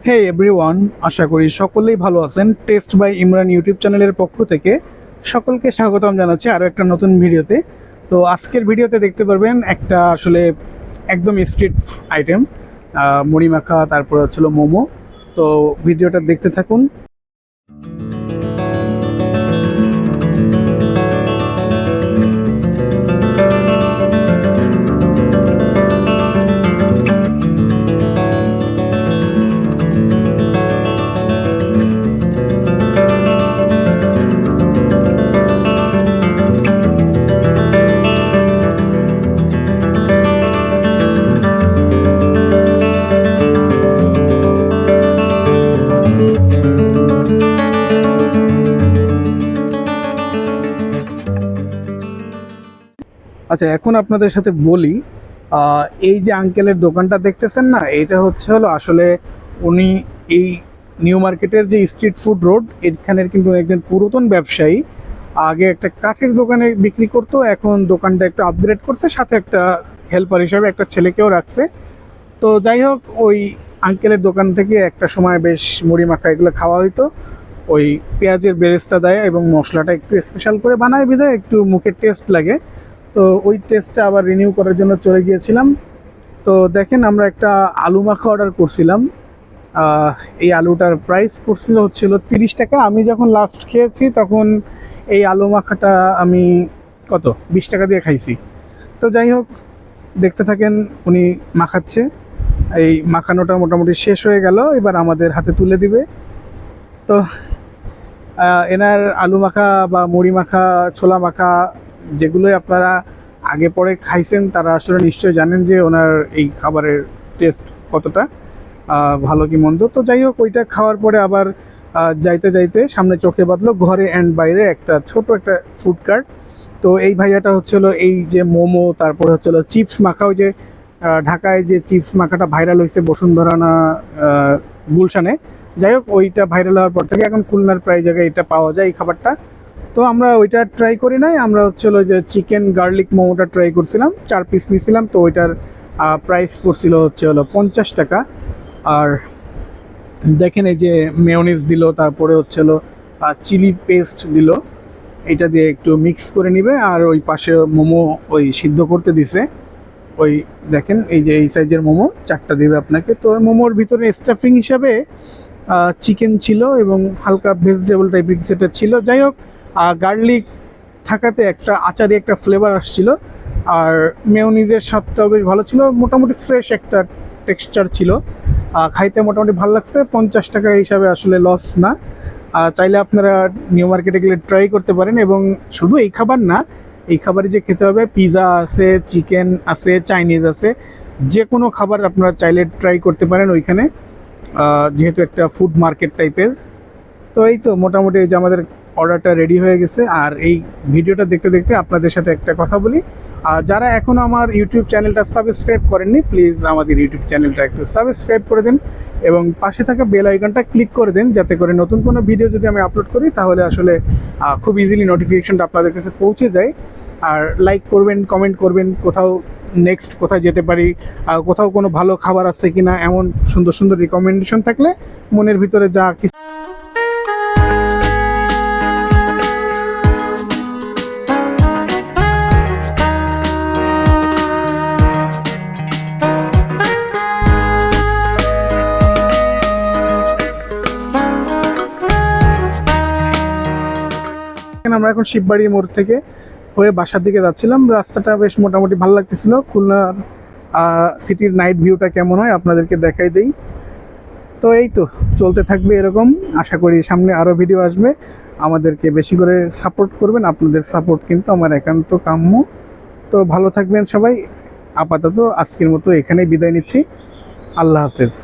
হে everyone, আশা করি সকলেই ভালো আছেন। টেস্ট বাই ইমরান ইউটিউব চ্যানেলের পক্ষ থেকে সকলকে স্বাগতম জানাচ্ছি আরও একটা নতুন ভিডিওতে। তো আজকের ভিডিওতে দেখতে পারবেন একটা আসলে একদম স্ট্রিট আইটেম, মুড়ি মাখা, তারপর হচ্ছিল মোমো। তো ভিডিওটা দেখতে থাকুন। আচ্ছা, এখন আপনাদের সাথে বলি, এই যে আঙ্কেলের দোকানটা দেখতেছেন না, এটা হলো আসলে উনি এই নিউ মার্কেটের যে স্ট্রিট ফুড রোড, এখানের কিন্তু একজন পুরাতন ব্যবসায়ী। আগে একটা কাঠের দোকানে বিক্রি করতো, এখন দোকানটা একটু আপগ্রেড করছে, সাথে একটা হেল্পার হিসাবে একটা ছেলেকেও রাখছে। তো যাই হোক, ওই আঙ্কেলের দোকান থেকে একটা সময় বেশ মুড়ি মাখা এগুলো খাওয়া হইতো। ওই পেঁয়াজের বেরেস্তা দেয় এবং মশলাটা একটু স্পেশাল করে বানায়, বিধায় একটু মুখের টেস্ট লাগে। তো ওই টেস্টটা আবার রিনিউ করার জন্য চলে গিয়েছিলাম। তো দেখেন, আমরা একটা আলু মাখা অর্ডার করছিলাম। এই আলুটার প্রাইস হচ্ছিল 30 টাকা। আমি যখন লাস্ট খেয়েছি তখন এই আলু মাখাটা আমি 20 টাকা দিয়ে খাইছি। তো যাই হোক, দেখতে থাকেন উনি মাখাচ্ছে। এই মাখানোটা মোটামুটি শেষ হয়ে গেল, এবার আমাদের হাতে তুলে দিবে। তো এনার আলু মাখা বা মুড়ি মাখা, ছোলা মাখা, যেগুলোই আপনারা আগে পরে খাইছেন, তারা আসলে নিশ্চয়ই জানেন যে ওনার এই খাবারের টেস্ট কতটা ভালো কি মন্দ। তো যাই হোক, ওইটা খাওয়ার পরে আবার যাইতে যাইতে সামনে চোখে বাঁধলো ঘরে অ্যান্ড বাইরে একটা ছোট একটা ফুড কার্ট। তো এই ভাইয়াটা হচ্ছিলো এই যে মোমো, তারপর হচ্ছিলো চিপস মাখা, ওই যে ঢাকায় যে চিপস মাখাটা ভাইরাল হয়েছে বসুন্ধরা না গুলশানে, যাই হোক ওইটা ভাইরাল হওয়ার পর থেকে এখন খুলনার প্রায় জায়গায় এটা পাওয়া যায় এই খাবারটা। তো আমরা ওইটা ট্রাই করি নাই, আমরা যে চিকেন গার্লিক মোমোটা ট্রাই করছিলাম, 4 পিস নিয়েছিলাম। তো ওইটার প্রাইস পড়ছিল 50 টাকা। আর দেখেন, এই যে মেয়োনিজ দিল, তারপরে চিলি পেস্ট দিল, এটা দিয়ে একটু মিক্স করে নিবে। আর ওই পাশে মোমো ওই সিদ্ধ করতে দিছে। ওই দেখেন, এই যে এই সাইজের মোমো 4টা দিবে আপনাকে। তো মোমোর ভিতরে স্টাফিং হিসাবে চিকেন ছিল এবং হালকা ভেজিটেবল টাইপের কিছু একটা ছিল। যাই হোক, গার্লিক থাকাতে একটা আচারি একটা ফ্লেভার আসছিল। আর মেয়োনিজের স্বাদটাও বেশ ভালো ছিল, মোটামুটি ফ্রেশ একটা টেক্সচার ছিল। খাইতে মোটামুটি ভালো লাগছে। 50 টাকা হিসাবে আসলে লস না। চাইলে আপনারা নিউ মার্কেটে গেলে ট্রাই করতে পারেন। এবং শুধু এই খাবার না, এই খাবারে যে খেতে হবে, পিৎজা আছে, চিকেন আছে, চাইনিজ আছে, যে কোনো খাবার আপনারা চাইলে ট্রাই করতে পারেন ওইখানে, যেহেতু একটা ফুড মার্কেট টাইপের। তো এই তো মোটামুটি এই যে আমাদের অর্ডারটা রেডি হয়ে গেছে। আর এই ভিডিওটা দেখতে দেখতে আপনাদের সাথে একটা কথা বলি, যারা এখনও আমার ইউটিউব চ্যানেলটা সাবস্ক্রাইব করেননি, প্লিজ আমাদের ইউটিউব চ্যানেলটা একটু সাবস্ক্রাইব করে দিন এবং পাশে থাকা বেল আইকনটা ক্লিক করে দিন, যাতে করে নতুন কোনো ভিডিও যদি আমি আপলোড করি তাহলে আসলে খুব ইজিলি নোটিফিকেশনটা আপনাদের কাছে পৌঁছে যায়। আর লাইক করবেন, কমেন্ট করবেন, কোথাও নেক্সট কোথায় যেতে পারি, কোথাও কোনো ভালো খাবার আছে কিনা, এমন সুন্দর সুন্দর রিকমেন্ডেশন থাকলে মনের ভিতরে যা কিছু। আমরা এখন শিববাড়ি মোড় থেকে হয়ে বাসার দিকে যাচ্ছিলাম। রাস্তাটা বেশ মোটামুটি ভালো লাগতেছিল। খুলনার সিটির নাইট ভিউটা কেমন হয় আপনাদেরকে দেখাই দেই। তো এই তো চলতে থাকবে এরকম। আশা করি সামনে আরও ভিডিও আসবে। আমাদেরকে বেশি করে সাপোর্ট করবেন, আপনাদের সাপোর্ট কিন্তু আমার একান্ত কাম্য। তো ভালো থাকবেন সবাই। আপাতত আজকের মতো এখানেই বিদায় নিচ্ছি। আল্লাহ হাফেজ।